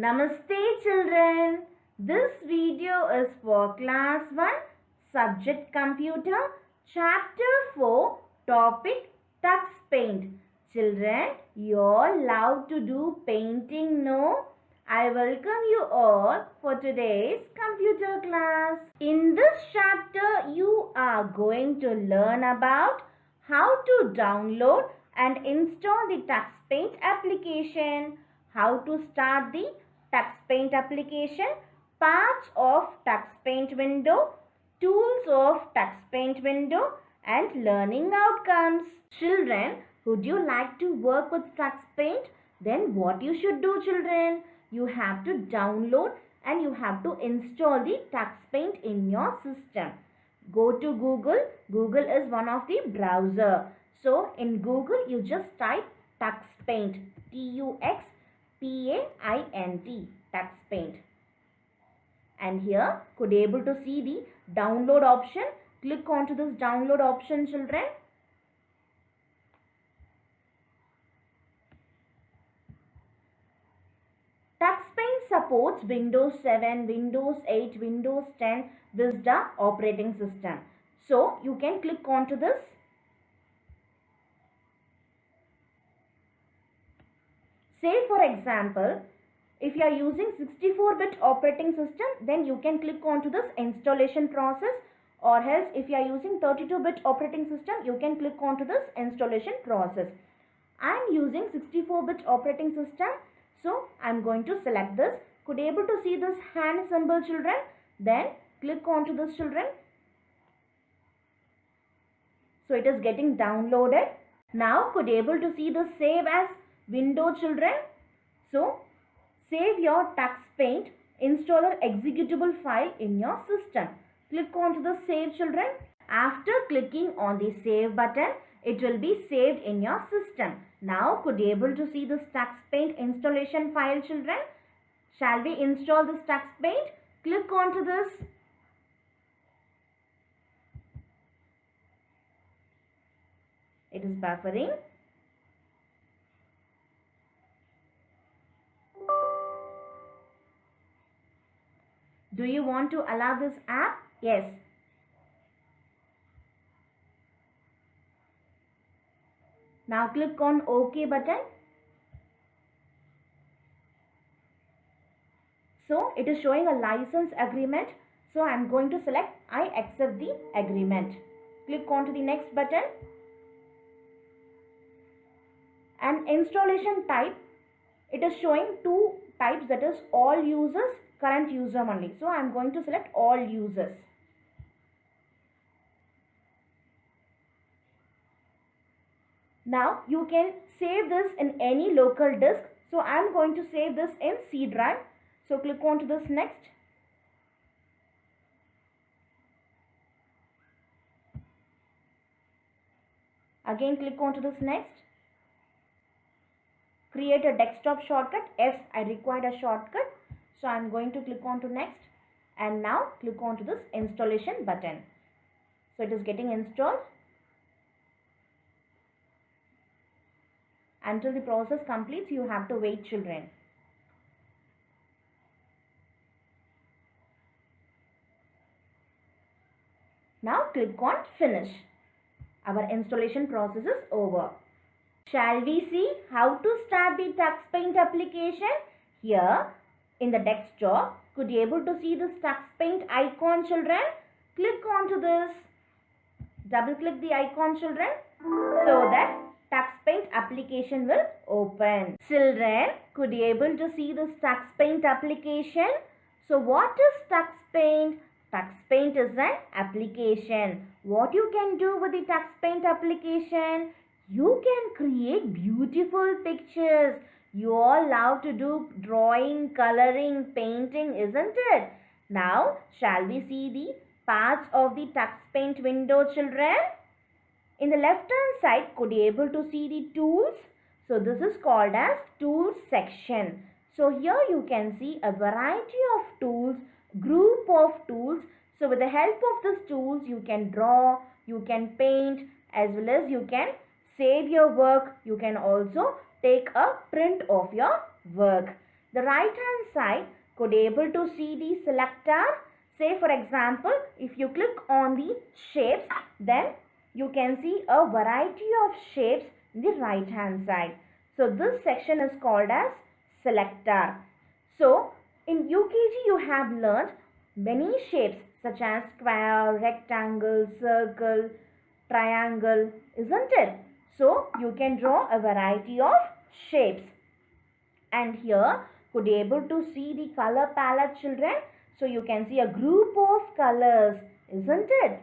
Namaste children. This video is for class 1 subject computer chapter 4 topic tux paint. Children, you all love to do painting, no? I welcome you all for today's computer class. In this chapter you are going to learn about how to download and install the tux paint application, how to start the tux paint application, parts of tux paint window, tools of tux paint window and learning outcomes. Children, would you like to work with tux paint? Then what you should do, children? You have to download and you have to install the tux paint in your system. Go to Google. Google is one of the browser. So in Google you just type tux paint, TUXPAINT, tux paint. And here could able to see the download option. Click onto this download option, children. Tux paint supports Windows 7, Windows 8, Windows 10, Vista operating system. So you can click onto this. Say for example, if you are using 64-bit operating system, then you can click onto this installation process, or else if you are using 32-bit operating system, you can click onto this installation process. I am using 64-bit operating system, so I am going to select this. Could you able to see this hand symbol, children? Then click onto this, children. So it is getting downloaded. Now could you able to see the save as window, children? So save your tux paint installer executable file in your system. Click onto the save, children. After clicking on the save button, it will be saved in your system. Now could you able to see this tux paint installation file, children? Shall we install this tux paint? Click onto this. It is buffering. Do you want to allow this app? Yes. Now click on OK button. So it is showing a license agreement. So I am going to select I accept the agreement. Click on to the next button. And installation type, it is showing two types, that is all users, current user only. So I am going to select all users. Now you can save this in any local disk. So I am going to save this in C drive. So click on to this next. Again click on to this next. Create a desktop shortcut. Yes, I required a shortcut. So I am going to click on to next. And now click on to this installation button. So it is getting installed. Until the process completes, you have to wait, children. Now click on finish. Our installation process is over. Shall we see how to start the tux paint application? Here in the desktop, could you able to see this tux paint icon, children? Click onto this. Double click the icon, children, so that tux paint application will open. Children, could you able to see this tux paint application? So what is tux paint? Tux paint is an application. What you can do with the tux paint application? You can create beautiful pictures. You all love to do drawing, coloring, painting, isn't it? Now, shall we see the parts of the tux paint window, children? In the left hand side, could you able to see the tools? So this is called as tools section. So here you can see a variety of tools, group of tools. So with the help of these tools, you can draw, you can paint, as well as you can save your work. You can also take a print of your work. The right hand side could able to see the selector. Say for example, if you click on the shapes, then you can see a variety of shapes in the right hand side. So this section is called as selector. So in UKG you have learned many shapes such as square, rectangle, circle, triangle, isn't it? So you can draw a variety of shapes. And here could able to see the color palette, children. So you can see a group of colors, isn't it?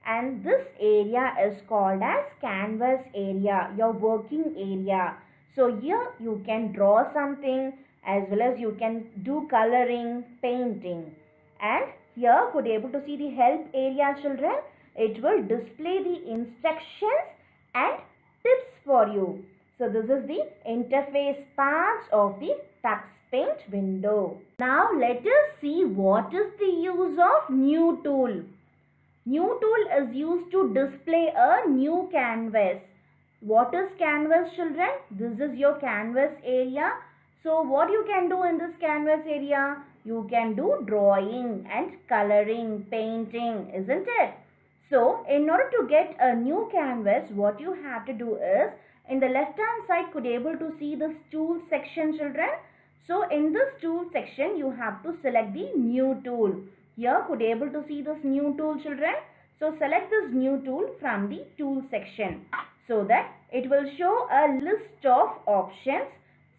And this area is called as canvas area, your working area. So here you can draw something as well as you can do coloring, painting. And here could able to see the help area, children. It will display the instructions and tips for you. So this is the interface part of the TuxPaint window. Now let us see what is the use of new tool. New tool is used to display a new canvas. What is canvas, children? This is your canvas area. So what you can do in this canvas area? You can do drawing and coloring, painting, isn't it? So in order to get a new canvas, what you have to do is, in the left hand side could able to see this tool section, children. So in this tool section you have to select the new tool. Here could able to see this new tool, children. So select this new tool from the tool section so that it will show a list of options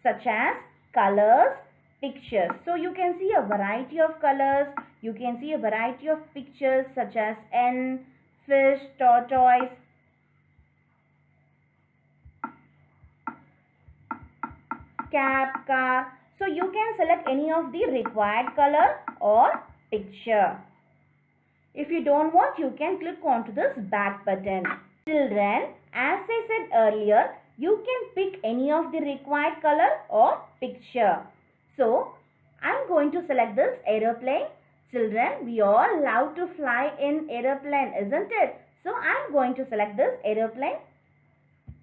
such as colors, pictures. So you can see a variety of colors. You can see a variety of pictures such as N, fish, tortoise, cap, car. So you can select any of the required color or picture. If you don't want, you can click onto this back button. Children, as I said earlier, you can pick any of the required color or picture. So I'm going to select this aeroplane. Children, we all love to fly in aeroplane, isn't it? So I'm going to select this aeroplane.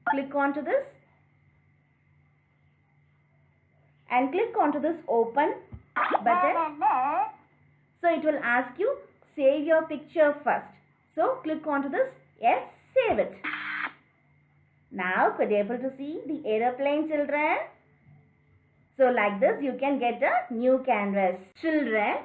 Click onto this and click onto this open button. So it will ask you save your picture first. So click onto this. Yes, save it. Now could you able to see the aeroplane, children? So like this you can get a new canvas. Children,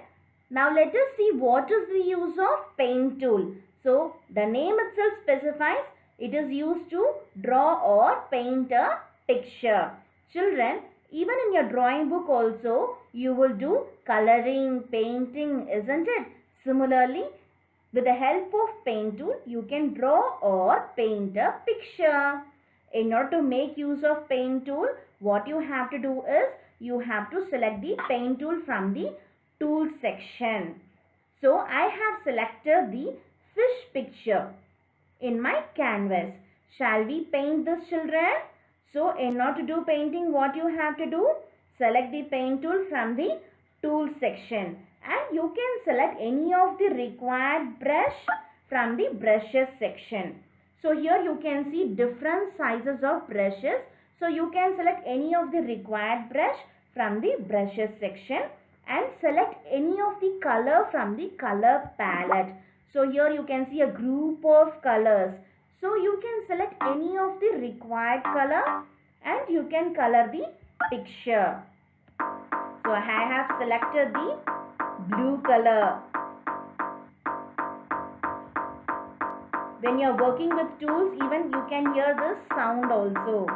now let us see what is the use of paint tool. So the name itself specifies it is used to draw or paint a picture. Children, even in your drawing book also you will do coloring, painting, isn't it? Similarly, with the help of paint tool you can draw or paint a picture. In order to make use of paint tool, what you have to do is you have to select the paint tool from the tool section. So I have selected the fish picture in my canvas. Shall we paint this, children? So in order to do painting, what you have to do? Select the paint tool from the tool section. And you can select any of the required brush from the brushes section. So here you can see different sizes of brushes. So you can select any of the required brush from the brushes section and select any of the color from the color palette. So here you can see a group of colors. So you can select any of the required color and you can color the picture. So I have selected the blue color. When you are working with tools, even you can hear this sound also.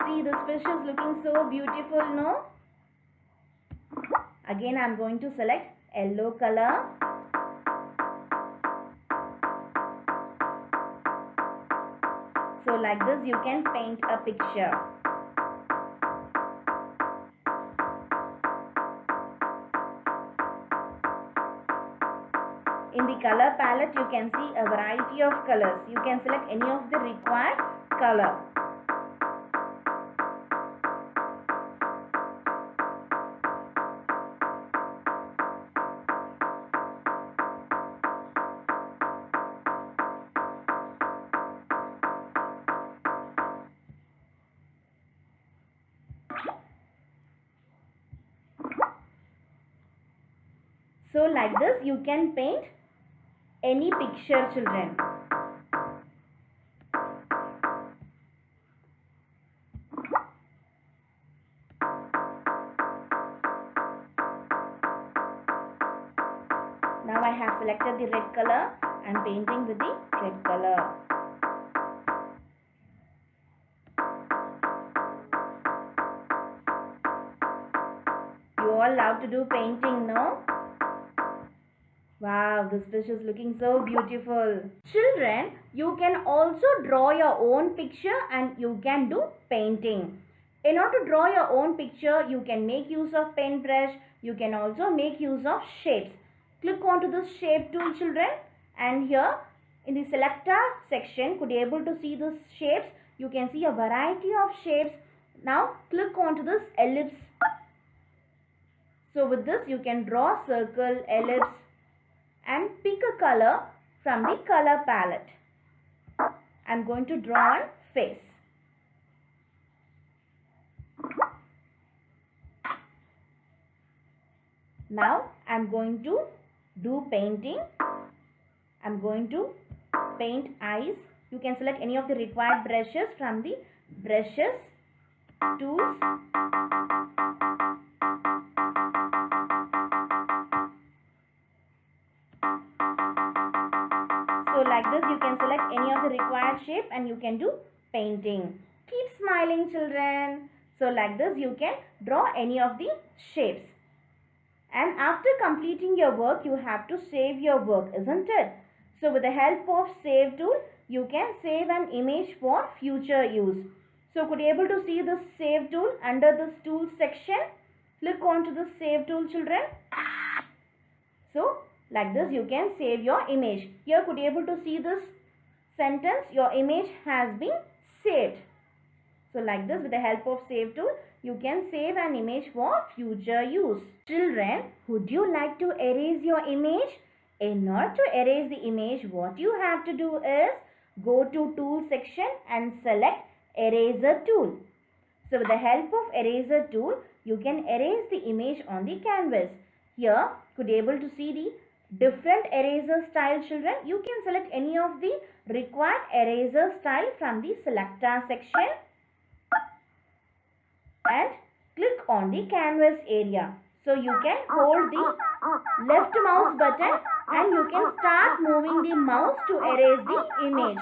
See, this fish is looking so beautiful, no? Again, I am going to select yellow color. So like this you can paint a picture. In the color palette you can see a variety of colors. You can select any of the required color. So like this you can paint any picture, children. Now I have selected the red color. I am painting with the red color. You all love to do painting, no? Wow, this fish is looking so beautiful. Children, you can also draw your own picture and you can do painting. In order to draw your own picture, you can make use of paintbrush. You can also make use of shapes. Click onto this shape tool, children, and here in the selector section, could you able to see these shapes? You can see a variety of shapes. Now click onto this ellipse. So with this you can draw circle, ellipse, and pick a color from the color palette. I am going to draw a face. Now I am going to do painting. I am going to paint eyes. You can select any of the required brushes from the brushes tools. So like this you can select any of the required shape and you can do painting. Keep smiling, children. So like this you can draw any of the shapes. And after completing your work, you have to save your work, isn't it? So with the help of save tool, you can save an image for future use. So could you able to see the save tool under this tool section? Click onto the save tool, children. So like this you can save your image. Here could you able to see this sentence, your image has been saved. So like this with the help of save tool, you can save an image for future use. Children, would you like to erase your image? In order to erase the image, what you have to do is go to tool section and select eraser tool. So with the help of eraser tool, you can erase the image on the canvas. Here, could you able to see the different eraser style, children? You can select any of the required eraser style from the selector section and click on the canvas area. So you can hold the left mouse button and you can start moving the mouse to erase the image.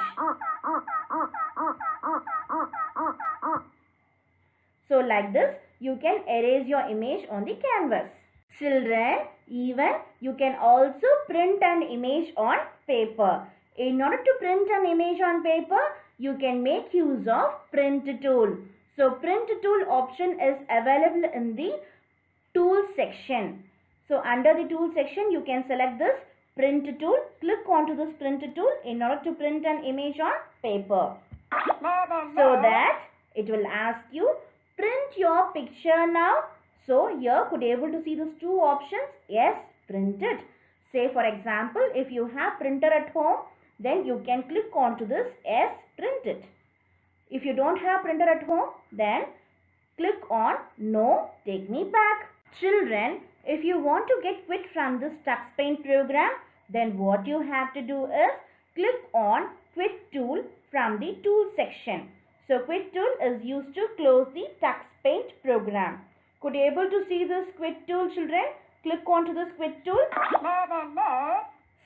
So like this you can erase your image on the canvas. Children, even you can also print an image on paper. In order to print an image on paper, you can make use of print tool. So print tool option is available in the tool section. So under the tool section you can select this print tool. Click onto this print tool in order to print an image on paper. So that it will ask you print your picture now. So here could you able to see these two options? Yes, print it. Say for example, if you have printer at home, then you can click onto this yes, print it. If you don't have printer at home, then click on no, take me back. Children, if you want to get quit from this TuxPaint program, then what you have to do is click on quit tool from the tool section. So quit tool is used to close the TuxPaint program. Could you able to see this quit tool, children? Click onto this quit tool.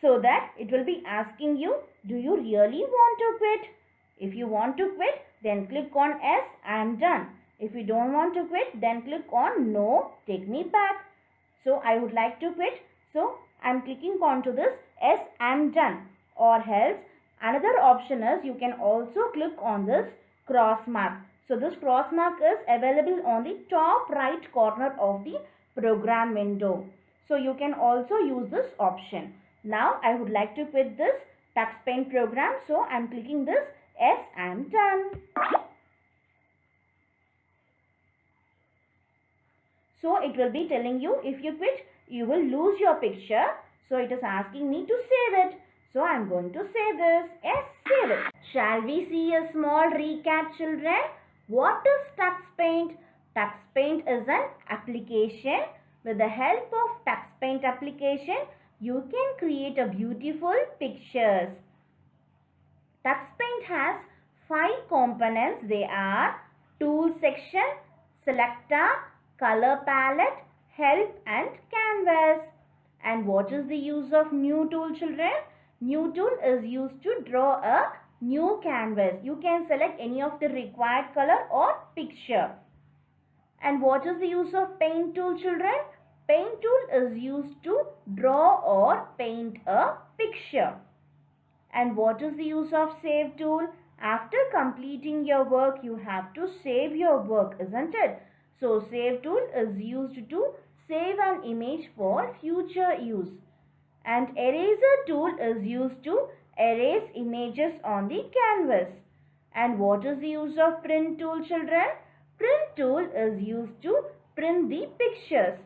So that it will be asking you, do you really want to quit? If you want to quit, then click on yes, I am done. If you don't want to quit, then click on no, take me back. So I would like to quit. So I am clicking onto this yes, I am done. Or else another option is you can also click on this cross mark. So this cross mark is available on the top right corner of the program window. So you can also use this option. Now I would like to quit this TuxPaint program. So I am clicking this yes, I am done. So it will be telling you if you quit, you will lose your picture. So it is asking me to save it. So I am going to save this. Yes, save it. Shall we see a small recap, children? What is TuxPaint? TuxPaint is an application With the help of Tux Paint application, you can create a beautiful pictures. Tux Paint has 5 components. They are Tool section, Selector, Color palette, Help and Canvas. And what is the use of new tool, children? New tool is used to draw a new canvas. You can select any of the required color or picture. And what is the use of paint tool, children? Paint tool is used to draw or paint a picture. And what is the use of save tool? After completing your work, you have to save your work, isn't it? So save tool is used to save an image for future use. And eraser tool is used to erase images on the canvas. And what is the use of print tool, children? Print tool is used to print the pictures.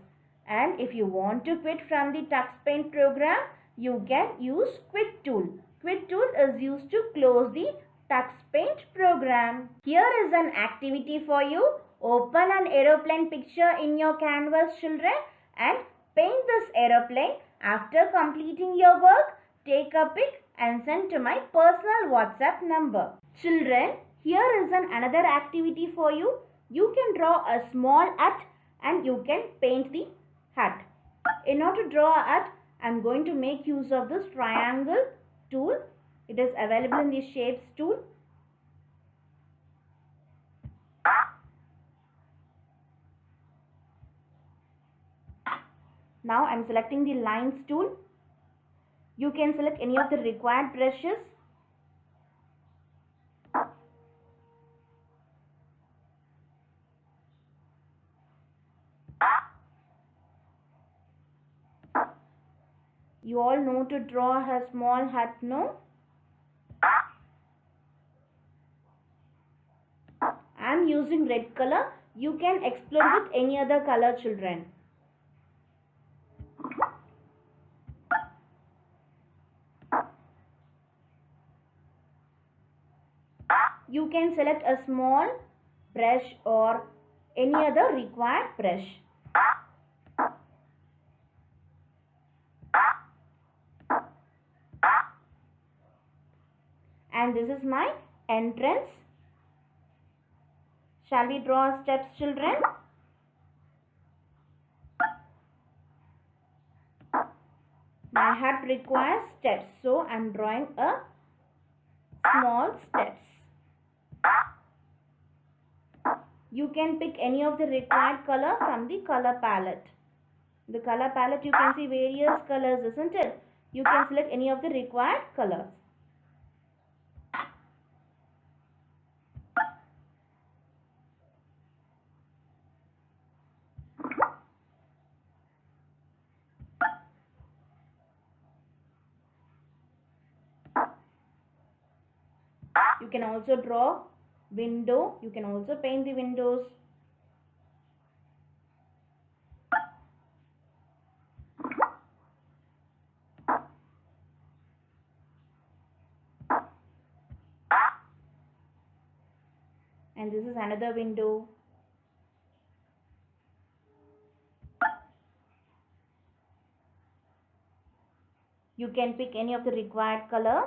And if you want to quit from the Tux Paint program, you can use quit tool. Quit tool is used to close the Tux Paint program. Here is an activity for you. Open an aeroplane picture in your canvas, children, and paint this aeroplane. After completing your work, take a pic and send to my personal WhatsApp number. Children, here is another activity for you. You can draw a small hut and you can paint the hut. In order to draw a hut, I am going to make use of this triangle tool. It is available in the shapes tool. Now I am selecting the lines tool. You can select any of the required brushes. You all know to draw a small hut, no? I am using red color. You can explore with any other color, children. You can select a small brush or any other required brush. And this is my entrance. Shall we draw steps, children? My hut requires steps, so I am drawing a small steps. You can pick any of the required color from the color palette. The color palette, you can see various colors, isn't it? You can select any of the required colors. You can also draw window. You can also paint the windows. And this is another window. You can pick any of the required color.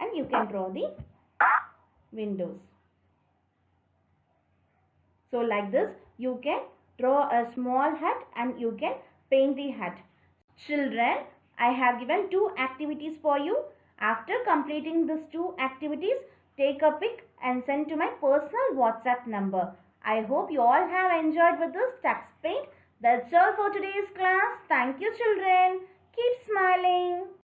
And you can draw the windows. So like this, you can draw a small hut and you can paint the hut. Children, I have given 2 activities for you. After completing these 2 activities, take a pic and send to my personal WhatsApp number. I hope you all have enjoyed with this Tux Paint. That's all for today's class. Thank you, children. Keep smiling.